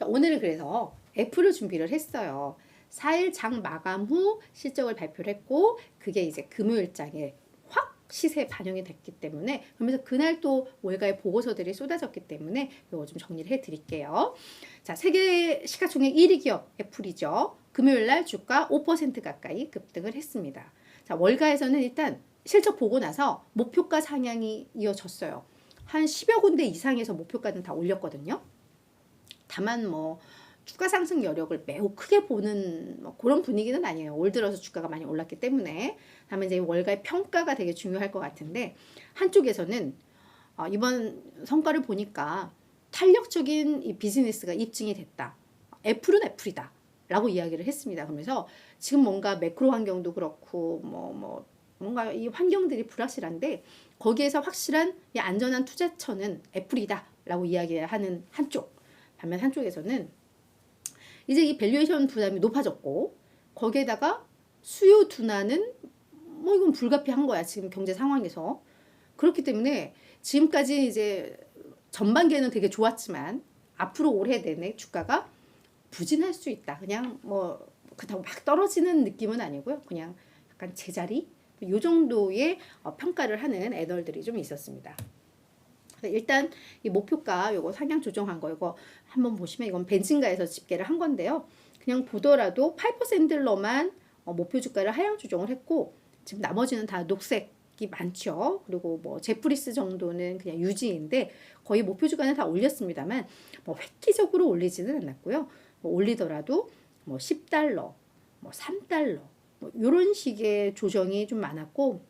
오늘은 그래서 F를 준비를 했어요. 4일 장 마감 후 실적을 발표를 했고 그게 이제 금요일장에 확 시세에 반영이 됐기 때문에 그러면서 그날 또 월가의 보고서들이 쏟아졌기 때문에 이거 좀 정리를 해드릴게요. 자, 세계 시가총액 1위 기업 애플이죠. 금요일날 주가 5% 가까이 급등을 했습니다. 자, 월가에서는 일단 실적 보고 나서 목표가 상향이 이어졌어요. 한 10여 군데 이상에서 목표가는 다 올렸거든요. 다만 뭐 주가 상승 여력을 매우 크게 보는 뭐 그런 분위기는 아니에요. 올 들어서 주가가 많이 올랐기 때문에. 다만 이제 월가의 평가가 되게 중요할 것 같은데 한쪽에서는 이번 성과를 보니까 탄력적인 이 비즈니스가 입증이 됐다. 애플은 애플이다. 라고 이야기를 했습니다. 그러면서 지금 뭔가 매크로 환경도 그렇고 뭔가 이 환경들이 불확실한데 거기에서 확실한 이 안전한 투자처는 애플이다. 라고 이야기하는 한쪽. 반면 한쪽에서는 이제 이 밸류에이션 부담이 높아졌고 거기에다가 수요 둔화는 뭐 이건 불가피한 거야. 지금 경제 상황에서. 그렇기 때문에 지금까지 이제 전반기에는 되게 좋았지만 앞으로 올해 내내 주가가 부진할 수 있다. 그냥 뭐 그렇다고 막 떨어지는 느낌은 아니고요. 그냥 약간 제자리 요 정도의 평가를 하는 애널들이 좀 있었습니다. 일단 이 목표가 요거 상향 조정한 거 이거 한번 보시면 이건 벤칭가에서 집계를 한 건데요. 그냥 보더라도 8%로만 목표 주가를 하향 조정을 했고 지금 나머지는 다 녹색이 많죠. 그리고 뭐 제프리스 정도는 그냥 유지인데 거의 목표 주가는 다 올렸습니다만 뭐 획기적으로 올리지는 않았고요. 뭐 올리더라도 뭐 10달러, 뭐 3달러 뭐 이런 식의 조정이 좀 많았고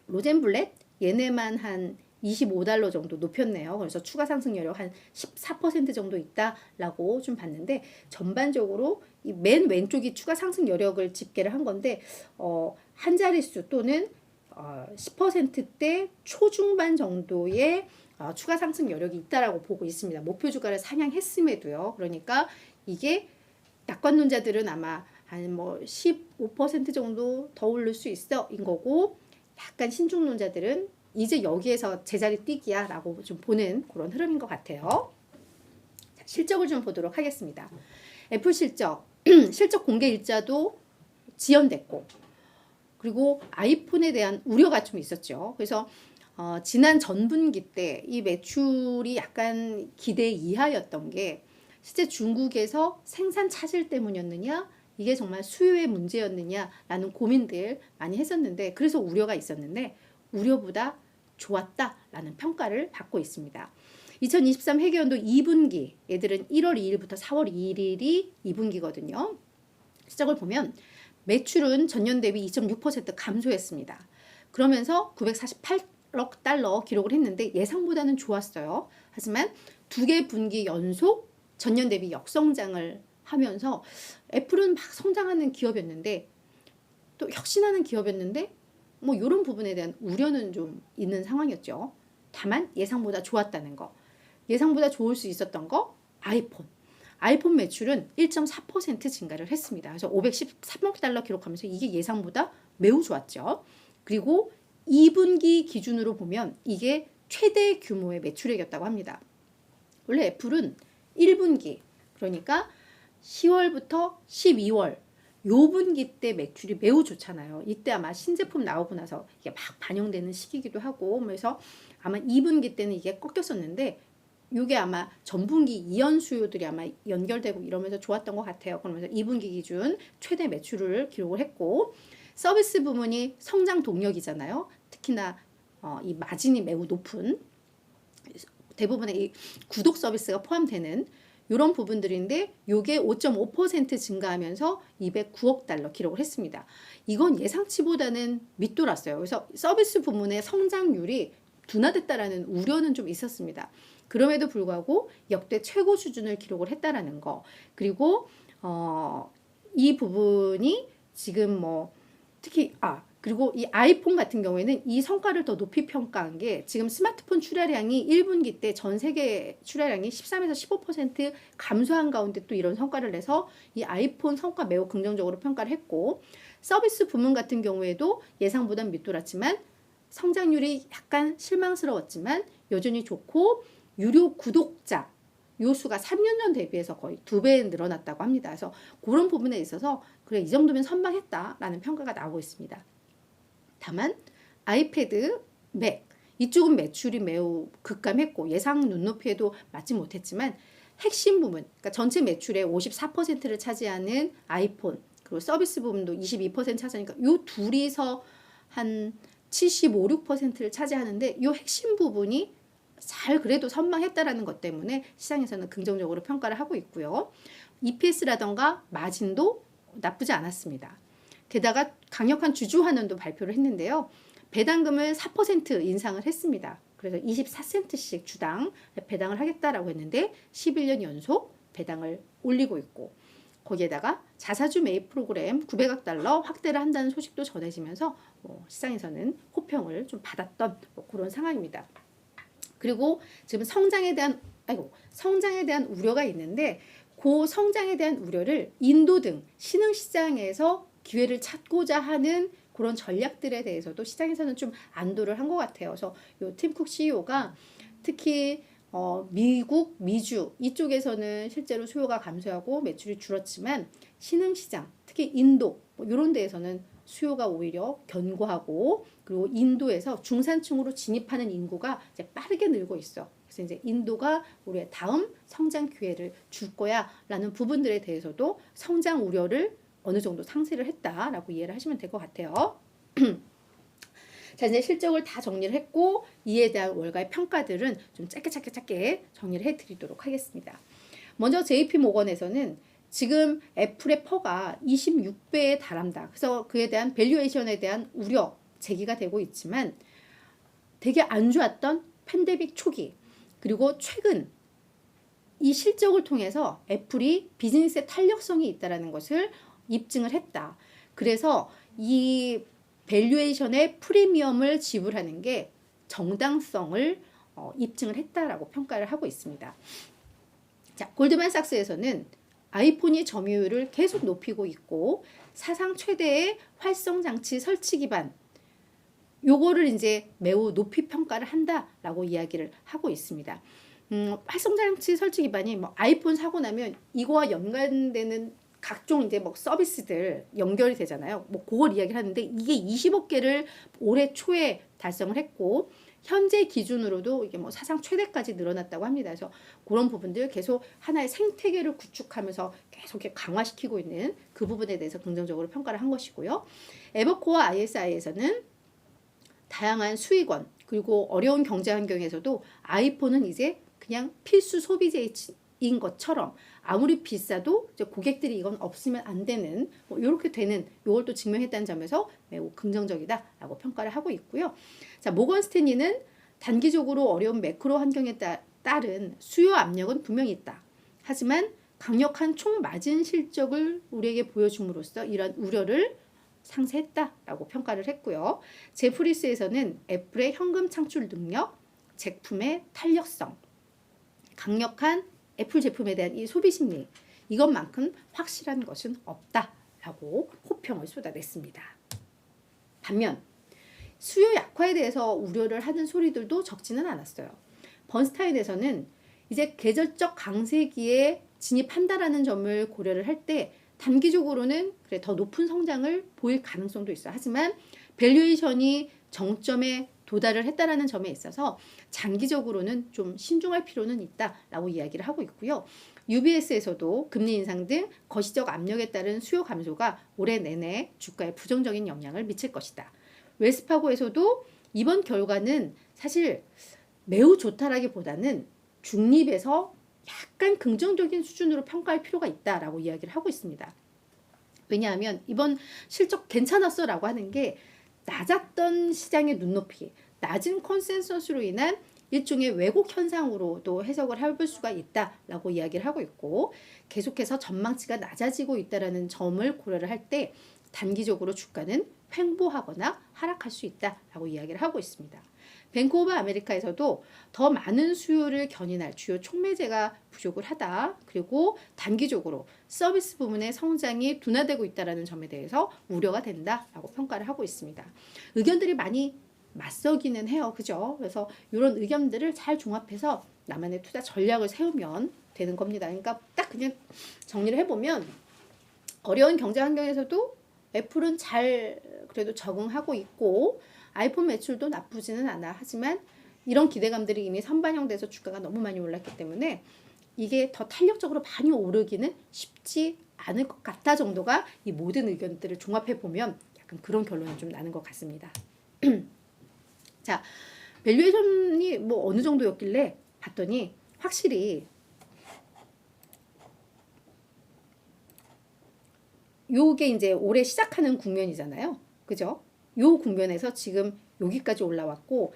로젠블렛 얘네만 한 25달러 정도 높였네요. 그래서 추가 상승 여력 한 14% 정도 있다라고 좀 봤는데 전반적으로 이 맨 왼쪽이 추가 상승 여력을 집계를 한 건데 한 자릿수 또는 10%대 초중반 정도의 추가 상승 여력이 있다라고 보고 있습니다. 목표 주가를 상향했음에도요. 그러니까 이게 낙관론자들은 아마 한 뭐 15% 정도 더 오를 수 있어 인 거고 약간 신중론자들은 이제 여기에서 제자리 뛰기야 라고 좀 보는 그런 흐름인 것 같아요. 자, 실적을 좀 보도록 하겠습니다. 애플 실적, 실적 공개 일자도 지연됐고 그리고 아이폰에 대한 우려가 좀 있었죠. 그래서 지난 전분기 때 이 매출이 약간 기대 이하였던 게 실제 중국에서 생산 차질 때문이었느냐 이게 정말 수요의 문제였느냐라는 고민들 많이 했었는데 그래서 우려가 있었는데 우려보다 좋았다라는 평가를 받고 있습니다. 2023 회계연도 2분기 얘들은 1월 2일부터 4월 2일이 2분기거든요. 시작을 보면 매출은 전년 대비 2.6% 감소했습니다. 그러면서 948억 달러 기록을 했는데 예상보다는 좋았어요. 하지만 두 개 분기 연속 전년 대비 역성장을 하면서 애플은 막 성장하는 기업이었는데 또 혁신하는 기업이었는데 뭐 이런 부분에 대한 우려는 좀 있는 상황이었죠. 다만 예상보다 좋았다는 거. 예상보다 좋을 수 있었던 거 아이폰 매출은 1.4% 증가를 했습니다. 그래서 513억 달러 기록하면서 이게 예상보다 매우 좋았죠. 그리고 2분기 기준으로 보면 이게 최대 규모의 매출액이었다고 합니다. 원래 애플은 1분기 그러니까 10월부터 12월 요 분기 때 매출이 매우 좋잖아요. 이때 아마 신제품 나오고 나서 이게 막 반영되는 시기이기도 하고 그래서 아마 2분기 때는 이게 꺾였었는데 이게 아마 전분기 이연 수요들이 아마 연결되고 이러면서 좋았던 것 같아요. 그러면서 2분기 기준 최대 매출을 기록을 했고 서비스 부문이 성장 동력이잖아요. 특히나 이 마진이 매우 높은 대부분의 이 구독 서비스가 포함되는 이런 부분들인데 이게 5.5% 증가하면서 209억 달러 기록을 했습니다. 이건 예상치보다는 밑돌았어요. 그래서 서비스 부문의 성장률이 둔화됐다라는 우려는 좀 있었습니다. 그럼에도 불구하고 역대 최고 수준을 기록을 했다라는 거. 그리고 이 부분이 지금 뭐 특히 그리고 이 아이폰 같은 경우에는 이 성과를 더 높이 평가한 게 지금 스마트폰 출하량이 1분기 때 전 세계 출하량이 13에서 15% 감소한 가운데 또 이런 성과를 내서 이 아이폰 성과 매우 긍정적으로 평가를 했고 서비스 부문 같은 경우에도 예상보다는 밑돌았지만 성장률이 약간 실망스러웠지만 여전히 좋고 유료 구독자 요 수가 3년 전 대비해서 거의 2배 늘어났다고 합니다. 그래서 그런 부분에 있어서 그래 이 정도면 선방했다라는 평가가 나오고 있습니다. 다만 아이패드, 맥 이쪽은 매출이 매우 급감했고 예상 눈높이에도 맞지 못했지만 핵심 부분, 그러니까 전체 매출의 54%를 차지하는 아이폰 그리고 서비스 부분도 22% 차지하니까 요 둘이서 한 75, 6%를 차지하는데 요 핵심 부분이 잘 그래도 선방했다라는 것 때문에 시장에서는 긍정적으로 평가를 하고 있고요. EPS라던가 마진도 나쁘지 않았습니다. 게다가 강력한 주주 환원도 발표를 했는데요. 배당금을 4% 인상을 했습니다. 그래서 24센트씩 주당 배당을 하겠다라고 했는데 11년 연속 배당을 올리고 있고 거기에다가 자사주 매입 프로그램 900억 달러 확대를 한다는 소식도 전해지면서 시장에서는 호평을 좀 받았던 그런 상황입니다. 그리고 지금 성장에 대한 우려가 있는데 그 성장에 대한 우려를 인도 등 신흥시장에서 기회를 찾고자 하는 그런 전략들에 대해서도 시장에서는 좀 안도를 한 것 같아요. 그래서 요 팀쿡 CEO가 특히 미국, 미주 이쪽에서는 실제로 수요가 감소하고 매출이 줄었지만 신흥시장, 특히 인도 이런 데에서는 수요가 오히려 견고하고 그리고 인도에서 중산층으로 진입하는 인구가 이제 빠르게 늘고 있어. 그래서 이제 인도가 우리의 다음 성장 기회를 줄 거야라는 부분들에 대해서도 성장 우려를 어느 정도 상쇄를 했다라고 이해를 하시면 될 것 같아요. 자, 이제 실적을 다 정리를 했고 이에 대한 월가의 평가들은 좀 짧게 정리를 해드리도록 하겠습니다. 먼저 JP 모건에서는 지금 애플의 퍼가 26배에 달한다. 그래서 그에 대한 밸류에이션에 대한 우려 제기가 되고 있지만 되게 안 좋았던 팬데믹 초기 그리고 최근 이 실적을 통해서 애플이 비즈니스의 탄력성이 있다는 것을 입증을 했다. 그래서 이 밸류에이션의 프리미엄을 지불하는 게 정당성을 입증을 했다라고 평가를 하고 있습니다. 자, 골드만삭스에서는 아이폰이 점유율을 계속 높이고 있고 사상 최대의 활성장치 설치 기반 요거를 이제 매우 높이 평가를 한다라고 이야기를 하고 있습니다. 활성장치 설치 기반이 뭐 아이폰 사고 나면 이거와 연관되는 각종 이제 뭐 서비스들 연결이 되잖아요. 뭐 그걸 이야기를 하는데 이게 20억 개를 올해 초에 달성을 했고 현재 기준으로도 이게 뭐 사상 최대까지 늘어났다고 합니다. 그래서 그런 부분들 계속 하나의 생태계를 구축하면서 계속 이렇게 강화시키고 있는 그 부분에 대해서 긍정적으로 평가를 한 것이고요. 에버코어 ISI에서는 다양한 수익원 그리고 어려운 경제 환경에서도 아이폰은 이제 그냥 필수 소비재인 것처럼 아무리 비싸도 이제 고객들이 이건 없으면 안 되는 뭐 이렇게 되는 이걸 또 증명했다는 점에서 매우 긍정적이다라고 평가를 하고 있고요. 자, 모건 스탠리는 단기적으로 어려운 매크로 환경에 따른 수요 압력은 분명히 있다. 하지만 강력한 총 마진 실적을 우리에게 보여줌으로써 이런 우려를 상쇄했다라고 평가를 했고요. 제프리스에서는 애플의 현금 창출 능력, 제품의 탄력성, 강력한 애플 제품에 대한 이 소비 심리 이것만큼 확실한 것은 없다라고 호평을 쏟아냈습니다. 반면 수요 약화에 대해서 우려를 하는 소리들도 적지는 않았어요. 번스타인에서는 이제 계절적 강세기에 진입한다라는 점을 고려를 할 때 단기적으로는 그래 더 높은 성장을 보일 가능성도 있어. 하지만 밸류에이션이 정점에 도달을 했다라는 점에 있어서 장기적으로는 좀 신중할 필요는 있다라고 이야기를 하고 있고요. UBS에서도 금리 인상 등 거시적 압력에 따른 수요 감소가 올해 내내 주가에 부정적인 영향을 미칠 것이다. 웰스파고에서도 이번 결과는 사실 매우 좋다라기보다는 중립에서 약간 긍정적인 수준으로 평가할 필요가 있다라고 이야기를 하고 있습니다. 왜냐하면 이번 실적 괜찮았어라고 하는 게 낮았던 시장의 눈높이, 낮은 컨센서스로 인한 일종의 왜곡 현상으로도 해석을 해볼 수가 있다라고 이야기를 하고 있고 계속해서 전망치가 낮아지고 있다라는 점을 고려를 할 때 단기적으로 주가는 횡보하거나 하락할 수 있다라고 이야기를 하고 있습니다. 뱅크 오브 아메리카에서도 더 많은 수요를 견인할 주요 촉매제가 부족을 하다. 그리고 단기적으로 서비스 부문의 성장이 둔화되고 있다는 점에 대해서 우려가 된다라고 평가를 하고 있습니다. 의견들이 많이 맞서기는 해요. 그죠? 그래서 이런 의견들을 잘 종합해서 나만의 투자 전략을 세우면 되는 겁니다. 그러니까 딱 그냥 정리를 해보면 어려운 경제 환경에서도 애플은 잘 그래도 적응하고 있고 아이폰 매출도 나쁘지는 않아. 하지만 이런 기대감들이 이미 선반영돼서 주가가 너무 많이 올랐기 때문에 이게 더 탄력적으로 많이 오르기는 쉽지 않을 것 같다 정도가 이 모든 의견들을 종합해 보면 약간 그런 결론이 좀 나는 것 같습니다. 자, 밸류에이션이 뭐 어느 정도였길래 봤더니 확실히 요게 이제 올해 시작하는 국면이잖아요. 그죠? 요 국면에서 지금 여기까지 올라왔고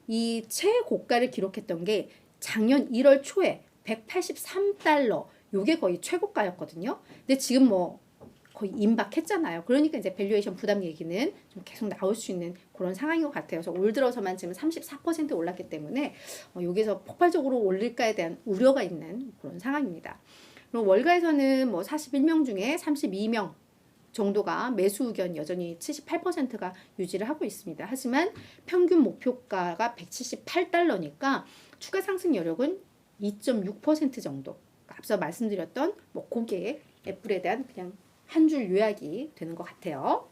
이 최고가를 기록했던 게 작년 1월 초에 183달러. 요게 거의 최고가였거든요. 근데 지금 뭐 거의 임박했잖아요. 그러니까 이제 밸류에이션 부담 얘기는 좀 계속 나올 수 있는 그런 상황인 것 같아요. 그래서 올 들어서만 지금 34% 올랐기 때문에 여기서 폭발적으로 올릴까에 대한 우려가 있는 그런 상황입니다. 그리고 월가에서는 뭐 41명 중에 32명 정도가 매수 의견 여전히 78%가 유지를 하고 있습니다. 하지만 평균 목표가가 178달러니까 추가 상승 여력은 2.6% 정도. 앞서 말씀드렸던 뭐 고게 애플에 대한 그냥 한 줄 요약이 되는 것 같아요.